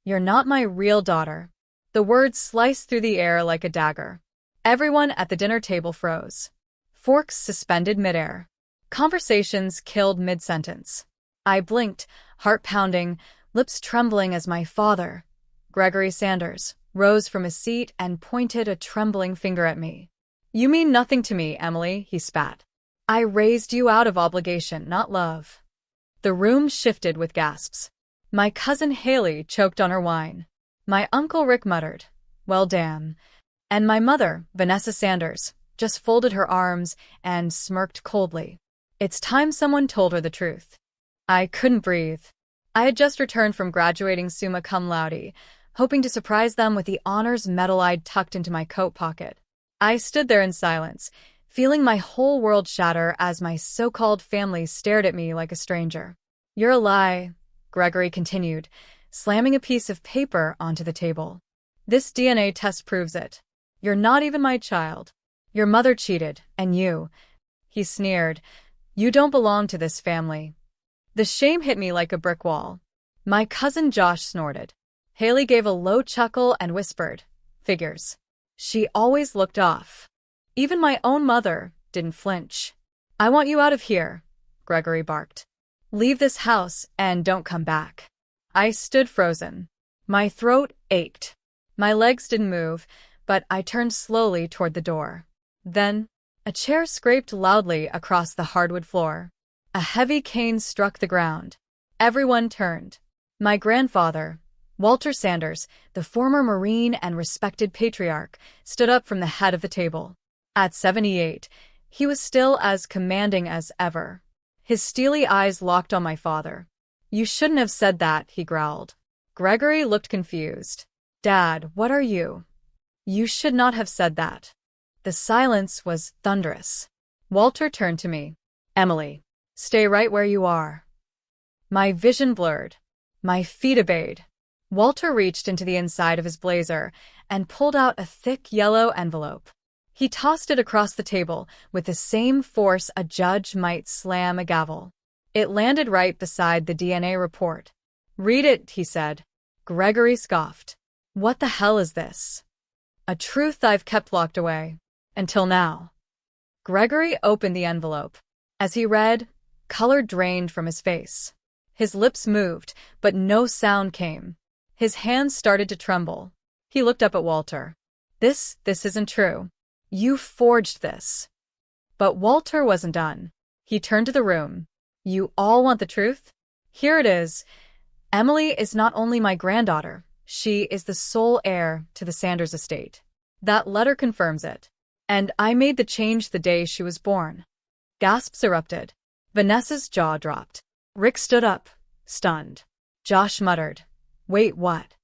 You're not my real daughter. The words sliced through the air like a dagger. Everyone at the dinner table froze. Forks suspended midair. Conversations killed mid-sentence. I blinked, heart pounding, lips trembling as my father, Gregory Sanders, rose from his seat and pointed a trembling finger at me. You mean nothing to me, Emily, he spat. I raised you out of obligation, not love. The room shifted with gasps. My cousin Haley choked on her wine. My Uncle Rick muttered, well damn. And my mother, Vanessa Sanders, just folded her arms and smirked coldly. It's time someone told her the truth. I couldn't breathe. I had just returned from graduating summa cum laude, hoping to surprise them with the honors medal I'd tucked into my coat pocket. I stood there in silence, feeling my whole world shatter as my so-called family stared at me like a stranger. You're a lie, Gregory continued, slamming a piece of paper onto the table. This DNA test proves it. You're not even my child. Your mother cheated, and you, he sneered, you don't belong to this family. The shame hit me like a brick wall. My cousin Josh snorted. Haley gave a low chuckle and whispered, figures. She always looked off. Even my own mother didn't flinch. I want you out of here, Gregory barked. Leave this house and don't come back. I stood frozen. My throat ached. My legs didn't move, but I turned slowly toward the door. Then, a chair scraped loudly across the hardwood floor. A heavy cane struck the ground. Everyone turned. My grandfather, Walter Sanders, the former Marine and respected patriarch, stood up from the head of the table. At 78, he was still as commanding as ever. His steely eyes locked on my father. You shouldn't have said that, he growled. Gregory looked confused. Dad, what are you? You should not have said that. The silence was thunderous. Walter turned to me. Emily, stay right where you are. My vision blurred. My feet obeyed. Walter reached into the inside of his blazer and pulled out a thick yellow envelope. He tossed it across the table with the same force a judge might slam a gavel. It landed right beside the DNA report. Read it, he said. Gregory scoffed. What the hell is this? A truth I've kept locked away. Until now. Gregory opened the envelope. As he read, color drained from his face. His lips moved, but no sound came. His hands started to tremble. He looked up at Walter. This isn't true. You forged this. But Walter wasn't done. He turned to the room. You all want the truth? Here it is. Emily is not only my granddaughter, she is the sole heir to the Sanders estate. That letter confirms it. And I made the change the day she was born. Gasps erupted. Vanessa's jaw dropped. Rick stood up, stunned. Josh muttered, Wait, what?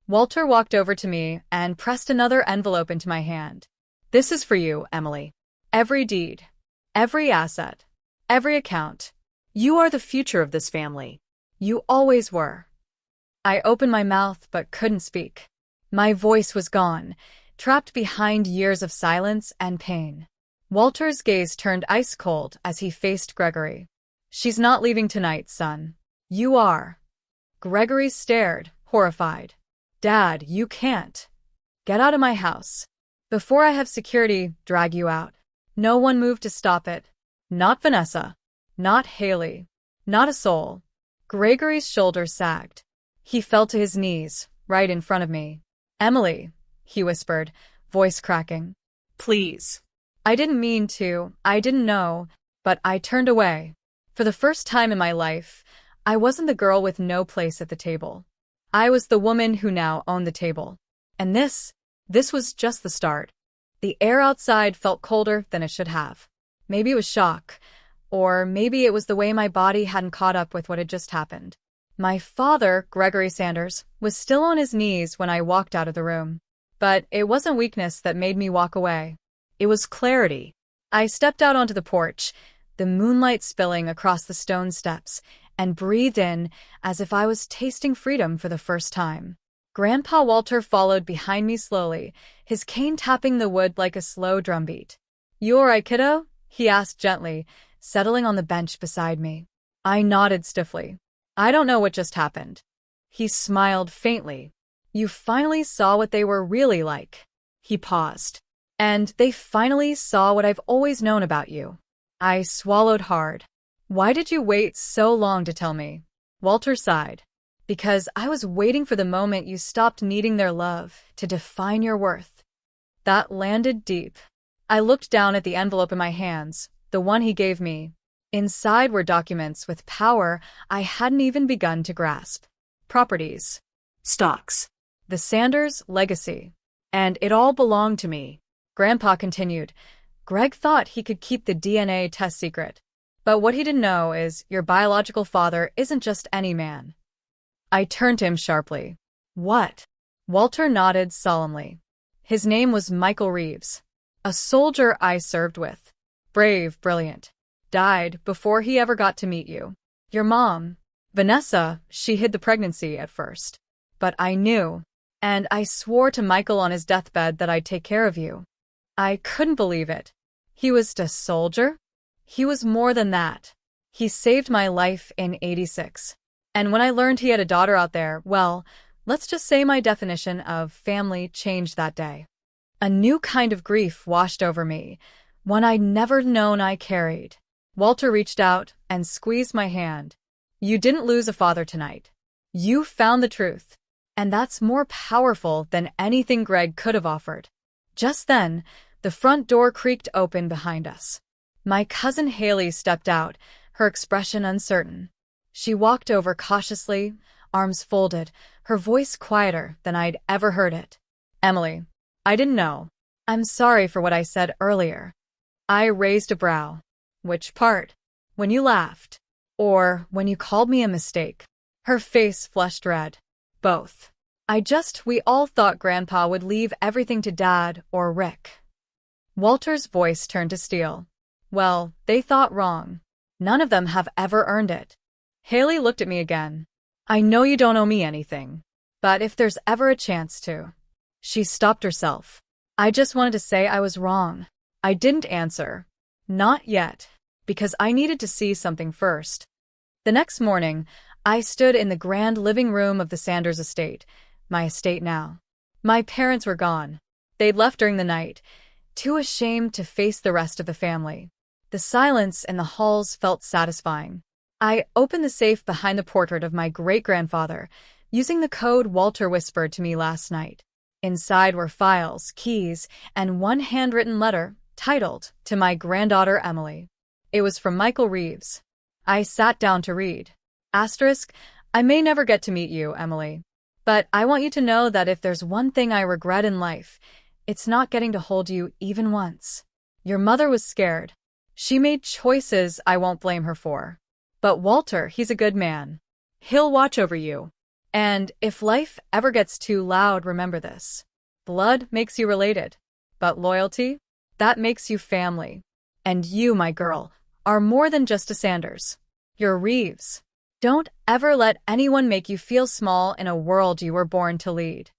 Walter walked over to me and pressed another envelope into my hand. This is for you, Emily. Every deed, every asset, every account. You are the future of this family. You always were. I opened my mouth but couldn't speak. My voice was gone, trapped behind years of silence and pain. Walter's gaze turned ice cold as he faced Gregory. She's not leaving tonight, son. You are. Gregory stared, horrified. Dad, you can't. Get out of my house. Before I have security drag you out. No one moved to stop it. Not Vanessa. Not Haley. Not a soul. Gregory's shoulders sagged. He fell to his knees, right in front of me. Emily, he whispered, voice cracking. Please. I didn't mean to, I didn't know, but I turned away. For the first time in my life, I wasn't the girl with no place at the table. I was the woman who now owned the table. And this was just the start. The air outside felt colder than it should have. Maybe it was shock, or maybe it was the way my body hadn't caught up with what had just happened. My father, Gregory Sanders, was still on his knees when I walked out of the room. But it wasn't weakness that made me walk away. It was clarity. I stepped out onto the porch, the moonlight spilling across the stone steps, and breathed in as if I was tasting freedom for the first time. Grandpa Walter followed behind me slowly, his cane tapping the wood like a slow drumbeat. You all right, kiddo? He asked gently, settling on the bench beside me. I nodded stiffly. I don't know what just happened. He smiled faintly. You finally saw what they were really like. He paused. And they finally saw what I've always known about you. I swallowed hard. Why did you wait so long to tell me? Walter sighed. Because I was waiting for the moment you stopped needing their love to define your worth. That landed deep. I looked down at the envelope in my hands, the one he gave me. Inside were documents with power I hadn't even begun to grasp. Properties. Stocks. The Sanders legacy. And it all belonged to me. Grandpa continued. Greg thought he could keep the DNA test secret. But what he didn't know is your biological father isn't just any man. I turned to him sharply. What? Walter nodded solemnly. His name was Michael Reeves. A soldier I served with. Brave, brilliant. Died before he ever got to meet you. Your mom, Vanessa, she hid the pregnancy at first. But I knew. And I swore to Michael on his deathbed that I'd take care of you. I couldn't believe it. He was a soldier? He was more than that. He saved my life in '86. And when I learned he had a daughter out there, well, let's just say my definition of family changed that day. A new kind of grief washed over me, one I'd never known I carried. Walter reached out and squeezed my hand. You didn't lose a father tonight. You found the truth. And that's more powerful than anything Greg could have offered. Just then, the front door creaked open behind us. My cousin Haley stepped out, her expression uncertain. She walked over cautiously, arms folded, her voice quieter than I'd ever heard it. Emily, I didn't know. I'm sorry for what I said earlier. I raised a brow. Which part? When you laughed? Or when you called me a mistake? Her face flushed red. Both. We all thought Grandpa would leave everything to Dad or Rick. Walter's voice turned to steel. Well, they thought wrong. None of them have ever earned it. Haley looked at me again. I know you don't owe me anything. But if there's ever a chance to. She stopped herself. I just wanted to say I was wrong. I didn't answer. Not yet. Because I needed to see something first. The next morning, I stood in the grand living room of the Sanders estate, my estate now. My parents were gone. They'd left during the night, too ashamed to face the rest of the family. The silence in the halls felt satisfying. I opened the safe behind the portrait of my great-grandfather, using the code Walter whispered to me last night. Inside were files, keys, and one handwritten letter, titled, To my granddaughter Emily. It was from Michael Reeves. I sat down to read. Asterisk, I may never get to meet you, Emily. But I want you to know that if there's one thing I regret in life, it's not getting to hold you even once. Your mother was scared. She made choices I won't blame her for. But Walter, he's a good man. He'll watch over you. And if life ever gets too loud, remember this. Blood makes you related. But loyalty? That makes you family. And you, my girl, are more than just a Sanders. You're Reeves. Don't ever let anyone make you feel small in a world you were born to lead.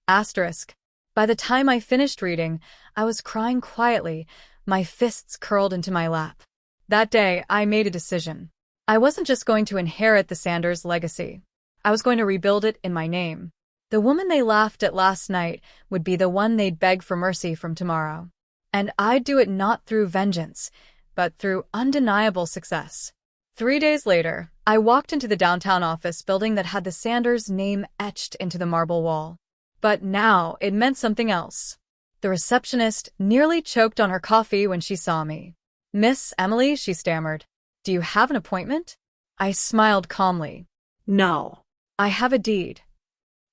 Asterisk. By the time I finished reading, I was crying quietly, my fists curled into my lap. That day, I made a decision. I wasn't just going to inherit the Sanders legacy. I was going to rebuild it in my name. The woman they laughed at last night would be the one they'd beg for mercy from tomorrow. And I'd do it not through vengeance, but through undeniable success. 3 days later, I walked into the downtown office building that had the Sanders name etched into the marble wall. But now it meant something else. The receptionist nearly choked on her coffee when she saw me. Miss Emily, she stammered. Do you have an appointment? I smiled calmly. No. I have a deed.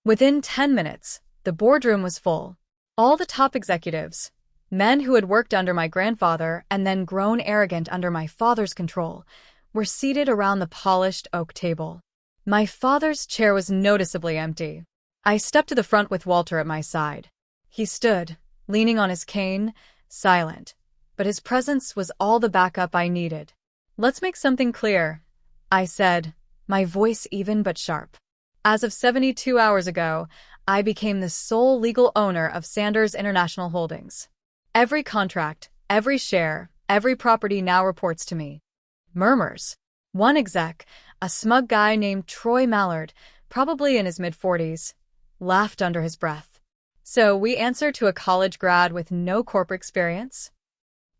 Within 10 minutes, the boardroom was full. All the top executives, men who had worked under my grandfather and then grown arrogant under my father's control, were seated around the polished oak table. My father's chair was noticeably empty. I stepped to the front with Walter at my side. He stood, leaning on his cane, silent, but his presence was all the backup I needed. Let's make something clear, I said, my voice even but sharp. As of 72 hours ago, I became the sole legal owner of Sanders International Holdings. Every contract, every share, every property now reports to me. Murmurs. One exec, a smug guy named Troy Mallard, probably in his mid-40s, laughed under his breath. So we answer to a college grad with no corporate experience?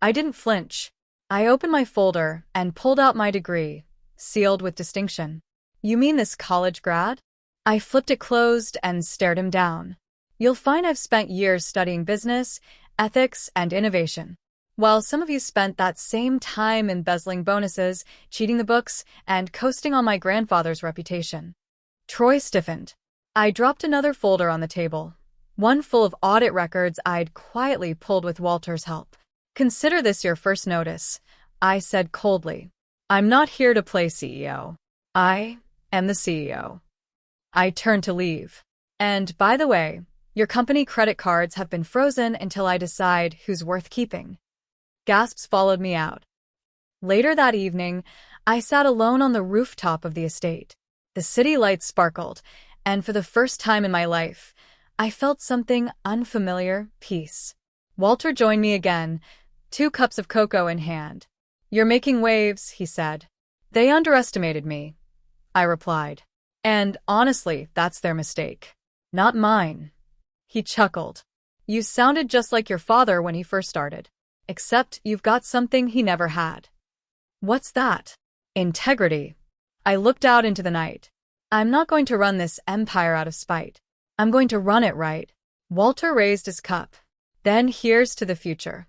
I didn't flinch. I opened my folder and pulled out my degree, sealed with distinction. You mean this college grad? I flipped it closed and stared him down. You'll find I've spent years studying business, ethics, and innovation. While some of you spent that same time embezzling bonuses, cheating the books, and coasting on my grandfather's reputation. Troy stiffened. I dropped another folder on the table, one full of audit records I'd quietly pulled with Walter's help. Consider this your first notice, I said coldly. I'm not here to play CEO. I am the CEO. I turned to leave. And, by the way, your company credit cards have been frozen until I decide who's worth keeping. Gasps followed me out. Later that evening, I sat alone on the rooftop of the estate. The city lights sparkled, and for the first time in my life, I felt something unfamiliar, peace. Walter joined me again, 2 cups of cocoa in hand. You're making waves, he said. They underestimated me, I replied. And honestly, that's their mistake. Not mine. He chuckled. You sounded just like your father when he first started. Except you've got something he never had. What's that? Integrity. I looked out into the night. I'm not going to run this empire out of spite. I'm going to run it right. Walter raised his cup. Then here's to the future.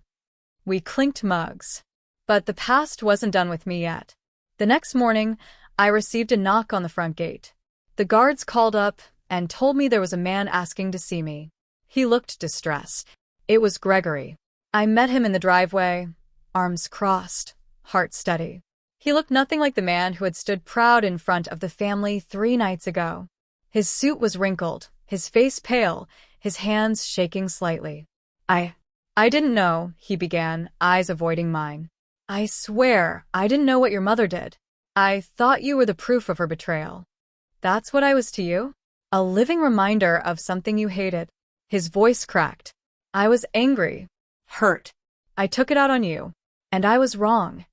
We clinked mugs. But the past wasn't done with me yet. The next morning, I received a knock on the front gate. The guards called up and told me there was a man asking to see me. He looked distressed. It was Gregory. I met him in the driveway, arms crossed, heart steady. He looked nothing like the man who had stood proud in front of the family 3 nights ago. His suit was wrinkled, his face pale, his hands shaking slightly. I didn't know, he began, eyes avoiding mine. I swear, I didn't know what your mother did. I thought you were the proof of her betrayal. That's what I was to you? A living reminder of something you hated. His voice cracked. I was angry, hurt. I took it out on you, and I was wrong.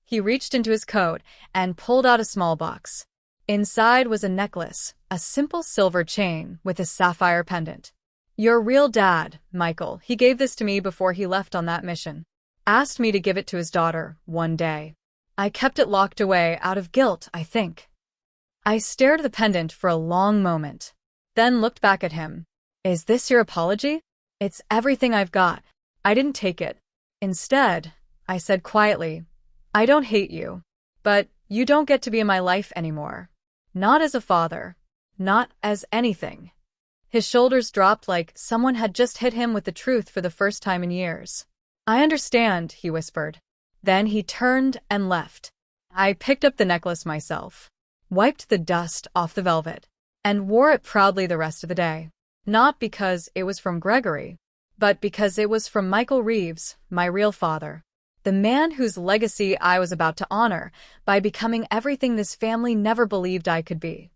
He reached into his coat and pulled out a small box. Inside was a necklace, a simple silver chain with a sapphire pendant. Your real dad, Michael, he gave this to me before he left on that mission. Asked me to give it to his daughter one day. I kept it locked away out of guilt, I think. I stared at the pendant for a long moment, then looked back at him. Is this your apology? It's everything I've got. I didn't take it. Instead, I said quietly, I don't hate you, but you don't get to be in my life anymore. Not as a father. Not as anything. His shoulders dropped like someone had just hit him with the truth for the first time in years. I understand, he whispered. Then he turned and left. I picked up the necklace myself, wiped the dust off the velvet, and wore it proudly the rest of the day. Not because it was from Gregory, but because it was from Michael Reeves, my real father. The man whose legacy I was about to honor by becoming everything this family never believed I could be.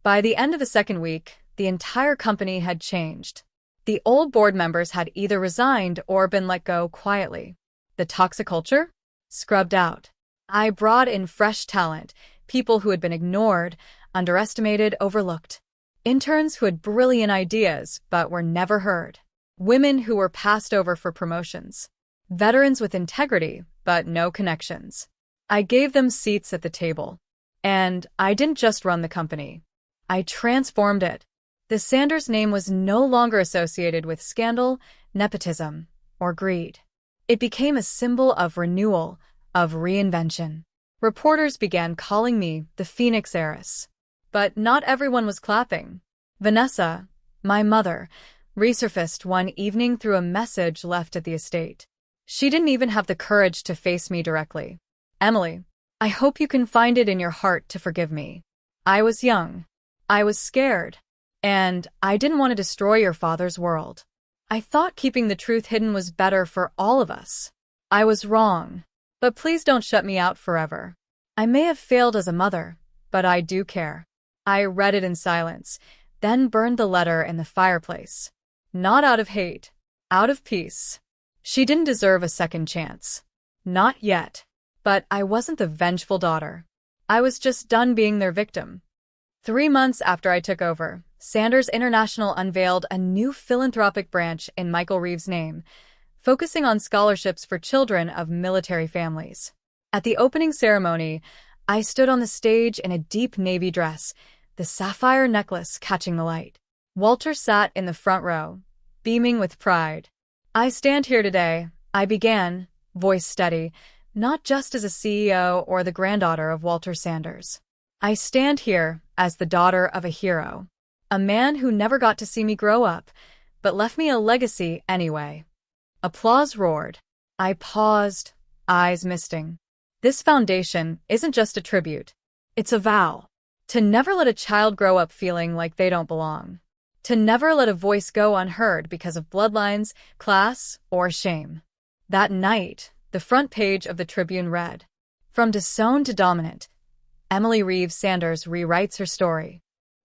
By the end of the second week, the entire company had changed. The old board members had either resigned or been let go quietly. The toxic culture? Scrubbed out. I brought in fresh talent, people who had been ignored, underestimated, overlooked. Interns who had brilliant ideas but were never heard. Women who were passed over for promotions. Veterans with integrity but no connections. I gave them seats at the table. And I didn't just run the company. I transformed it. The Sanders name was no longer associated with scandal, nepotism, or greed. It became a symbol of renewal, of reinvention. Reporters began calling me the Phoenix Heiress. But not everyone was clapping. Vanessa, my mother, resurfaced one evening through a message left at the estate. She didn't even have the courage to face me directly. Emily, I hope you can find it in your heart to forgive me. I was young. I was scared. And I didn't want to destroy your father's world. I thought keeping the truth hidden was better for all of us. I was wrong. But please don't shut me out forever. I may have failed as a mother, but I do care. I read it in silence, then burned the letter in the fireplace. Not out of hate, out of peace. She didn't deserve a second chance. Not yet. But I wasn't the vengeful daughter. I was just done being their victim. 3 months after I took over, Sanders International unveiled a new philanthropic branch in Michael Reeves' name, focusing on scholarships for children of military families. At the opening ceremony, I stood on the stage in a deep navy dress, the sapphire necklace catching the light. Walter sat in the front row, beaming with pride. "I stand here today," I began, voice steady, "not just as a CEO or the granddaughter of Walter Sanders. I stand here as the daughter of a hero, a man who never got to see me grow up, but left me a legacy anyway." Applause roared. I paused, eyes misting. This foundation isn't just a tribute. It's a vow. To never let a child grow up feeling like they don't belong. To never let a voice go unheard because of bloodlines, class, or shame. That night, the front page of the Tribune read, "From disowned to dominant, Emily Reeves Sanders rewrites her story."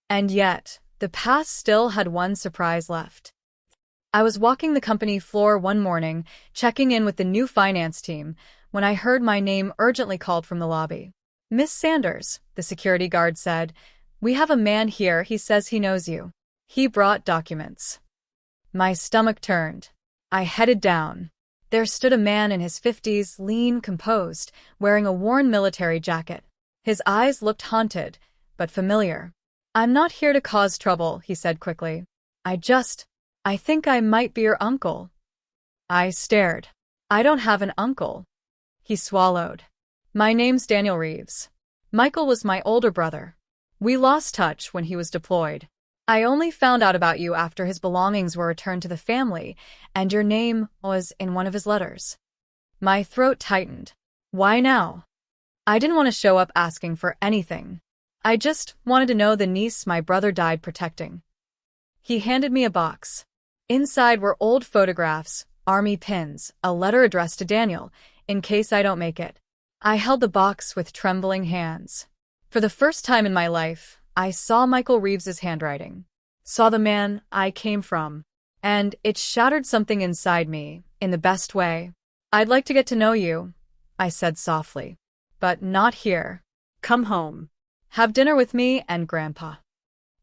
And yet, the past still had one surprise left. I was walking the company floor one morning, checking in with the new finance team, when I heard my name urgently called from the lobby. "Miss Sanders," the security guard said, "we have a man here. He says he knows you." He brought documents. My stomach turned. I headed down. There stood a man in his 50s, lean, composed, wearing a worn military jacket. His eyes looked haunted, but familiar. "I'm not here to cause trouble," he said quickly. I think I might be your uncle." I stared. "I don't have an uncle." He swallowed. "My name's Daniel Reeves. Michael was my older brother. We lost touch when he was deployed. I only found out about you after his belongings were returned to the family, and your name was in one of his letters." My throat tightened. Why now? I didn't want to show up asking for anything. I just wanted to know the niece my brother died protecting. He handed me a box. Inside were old photographs, army pins, a letter addressed to Daniel, in case I don't make it. I held the box with trembling hands. For the first time in my life, I saw Michael Reeves's handwriting, saw the man I came from, and it shattered something inside me, in the best way. "I'd like to get to know you," I said softly. "But not here. Come home. Have dinner with me and Grandpa."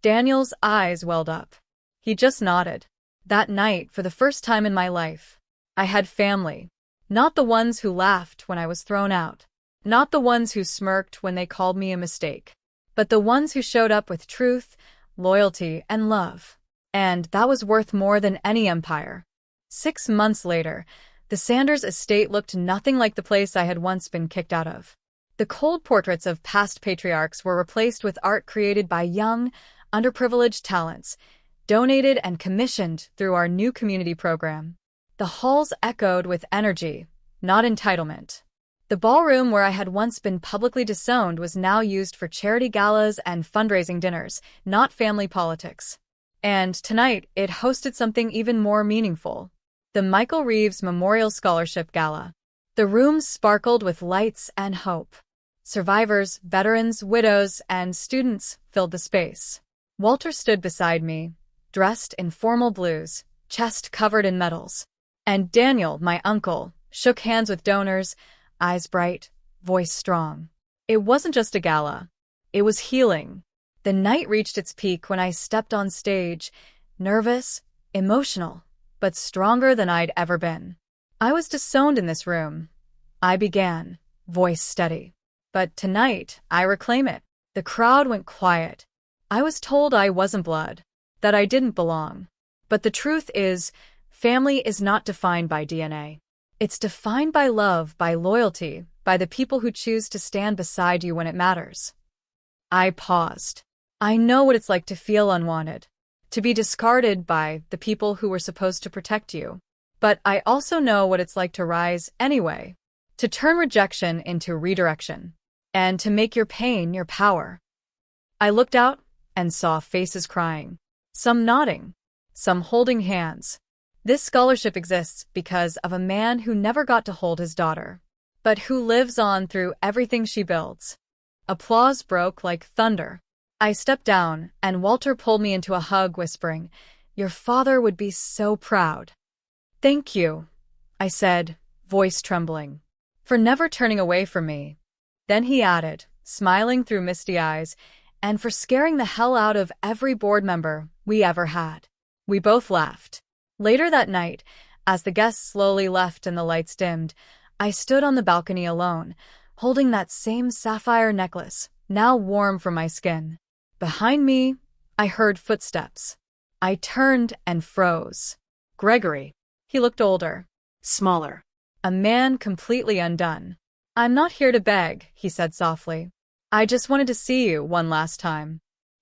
Daniel's eyes welled up. He just nodded. That night, for the first time in my life, I had family. Not the ones who laughed when I was thrown out. Not the ones who smirked when they called me a mistake. But the ones who showed up with truth, loyalty, and love. And that was worth more than any empire. 6 months later, the Sanders estate looked nothing like the place I had once been kicked out of. The cold portraits of past patriarchs were replaced with art created by young, underprivileged talents, donated and commissioned through our new community program. The halls echoed with energy, not entitlement. The ballroom where I had once been publicly disowned was now used for charity galas and fundraising dinners, not family politics. And tonight, it hosted something even more meaningful. The Michael Reeves Memorial Scholarship Gala. The rooms sparkled with lights and hope. Survivors, veterans, widows, and students filled the space. Walter stood beside me, dressed in formal blues, chest covered in medals. And Daniel, my uncle, shook hands with donors, eyes bright, voice strong. It wasn't just a gala. It was healing. The night reached its peak when I stepped on stage, nervous, emotional, but stronger than I'd ever been. "I was disowned in this room," I began, voice steady. "But tonight, I reclaim it." The crowd went quiet. I was told I wasn't blood, that I didn't belong. But the truth is, family is not defined by DNA. It's defined by love, by loyalty, by the people who choose to stand beside you when it matters. I paused. I know what it's like to feel unwanted, to be discarded by the people who were supposed to protect you. But I also know what it's like to rise anyway, to turn rejection into redirection, and to make your pain your power. I looked out and saw faces crying. Some nodding, some holding hands. This scholarship exists because of a man who never got to hold his daughter, but who lives on through everything she builds. Applause broke like thunder. I stepped down, and Walter pulled me into a hug, whispering, "Your father would be so proud." "Thank you," I said, voice trembling, "for never turning away from me." Then he added, smiling through misty eyes, and for scaring the hell out of every board member we ever had. We both laughed. Later that night, as the guests slowly left and the lights dimmed, I stood on the balcony alone, holding that same sapphire necklace, now warm from my skin. Behind me, I heard footsteps. I turned and froze. Gregory. He looked older, smaller, a man completely undone. "I'm not here to beg," he said softly. "I just wanted to see you one last time."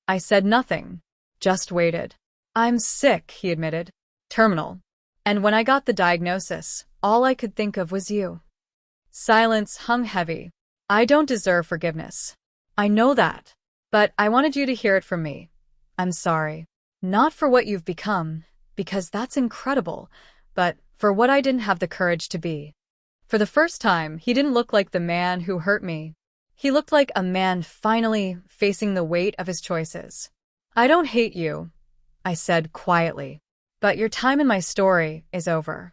I said nothing, just waited. "I'm sick," he admitted. "Terminal. And when I got the diagnosis, all I could think of was you." Silence hung heavy. "I don't deserve forgiveness. I know that. But I wanted you to hear it from me. I'm sorry. Not for what you've become, because that's incredible, but for what I didn't have the courage to be." For the first time, he didn't look like the man who hurt me. He looked like a man finally facing the weight of his choices. "I don't hate you," I said quietly, "but your time in my story is over."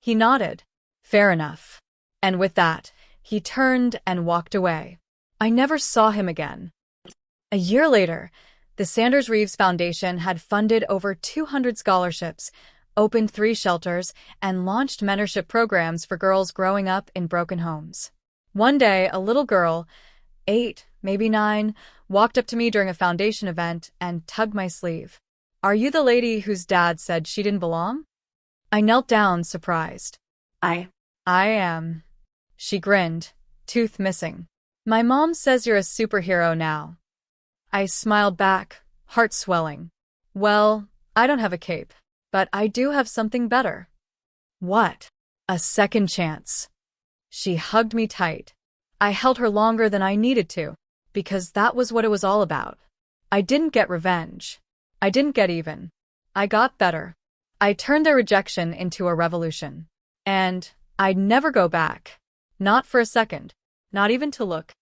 He nodded. "Fair enough." And with that, he turned and walked away. I never saw him again. A year later, the Sanders Reeves Foundation had funded over 200 scholarships, opened 3 shelters, and launched mentorship programs for girls growing up in broken homes. One day, a little girl, 8, maybe 9, walked up to me during a foundation event and tugged my sleeve. "Are you the lady whose dad said she didn't belong?" I knelt down, surprised. I am." She grinned, tooth missing. "My mom says you're a superhero now." I smiled back, heart swelling. "Well, I don't have a cape, but I do have something better." "What?" "A second chance." She hugged me tight. I held her longer than I needed to, because that was what it was all about. I didn't get revenge. I didn't get even. I got better. I turned their rejection into a revolution. And I'd never go back. Not for a second. Not even to look.